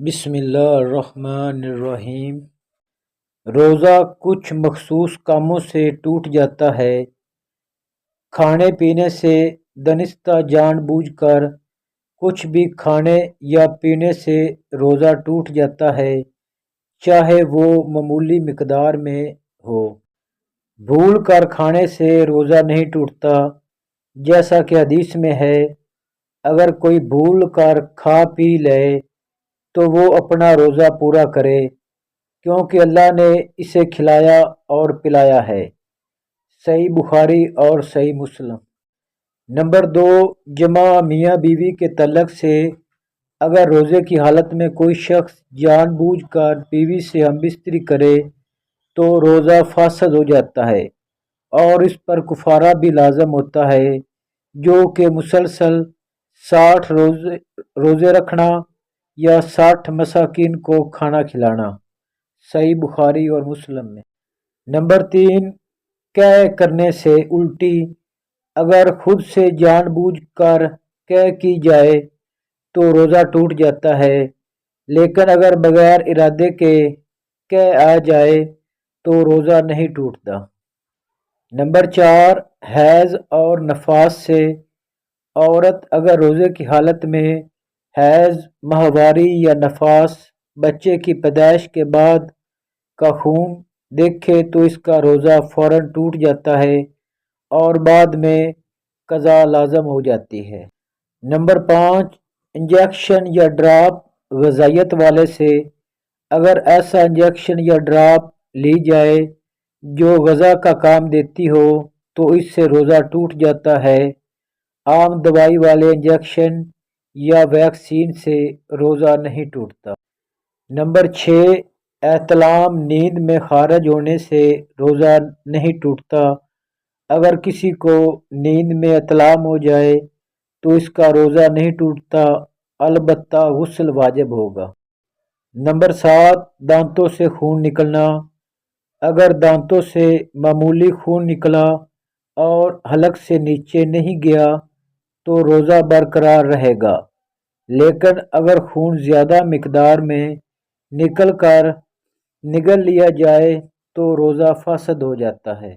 بسم اللہ الرحمن الرحیم۔ روزہ کچھ مخصوص کاموں سے ٹوٹ جاتا ہے۔ کھانے پینے سے دانستہ جان بوجھ کر کچھ بھی کھانے یا پینے سے روزہ ٹوٹ جاتا ہے، چاہے وہ معمولی مقدار میں ہو۔ بھول کر کھانے سے روزہ نہیں ٹوٹتا، جیسا کہ حدیث میں ہے، اگر کوئی بھول کر کھا پی لے تو وہ اپنا روزہ پورا کرے، کیونکہ اللہ نے اسے کھلایا اور پلایا ہے۔ صحیح بخاری اور صحیح مسلم۔ نمبر 2، جمع میاں بیوی کے تعلق سے اگر روزے کی حالت میں کوئی شخص جان بوجھ کر بیوی سے ہم بستری کرے تو روزہ فاسد ہو جاتا ہے اور اس پر کفارہ بھی لازم ہوتا ہے، جو کہ مسلسل 60 روزے رکھنا یا 60 مساکین کو کھانا کھلانا۔ صحیح بخاری اور مسلم میں۔ نمبر 3، قے کرنے سے الٹی اگر خود سے جان بوجھ کر قے کی جائے تو روزہ ٹوٹ جاتا ہے، لیکن اگر بغیر ارادے کے قے آ جائے تو روزہ نہیں ٹوٹتا۔ نمبر 4، حیض اور نفاس سے عورت اگر روزے کی حالت میں حیض، ماہواری یا نفاس، بچے کی پیدائش کے بعد کا خون دیکھے تو اس کا روزہ فوراً ٹوٹ جاتا ہے اور بعد میں قضا لازم ہو جاتی ہے۔ نمبر 5، انجیکشن یا ڈراپ غذائیت والے سے اگر ایسا انجیکشن یا ڈراپ لی جائے جو غذا کا کام دیتی ہو تو اس سے روزہ ٹوٹ جاتا ہے۔ عام دوائی والے انجیکشن یا ویکسین سے روزہ نہیں ٹوٹتا۔ نمبر 6، احتلام نیند میں خارج ہونے سے روزہ نہیں ٹوٹتا۔ اگر کسی کو نیند میں احتلام ہو جائے تو اس کا روزہ نہیں ٹوٹتا، البتہ غسل واجب ہوگا۔ نمبر 7، دانتوں سے خون نکلنا۔ اگر دانتوں سے معمولی خون نکلا اور حلق سے نیچے نہیں گیا تو روزہ برقرار رہے گا، لیکن اگر خون زیادہ مقدار میں نکل کر نگل لیا جائے تو روزہ فاسد ہو جاتا ہے۔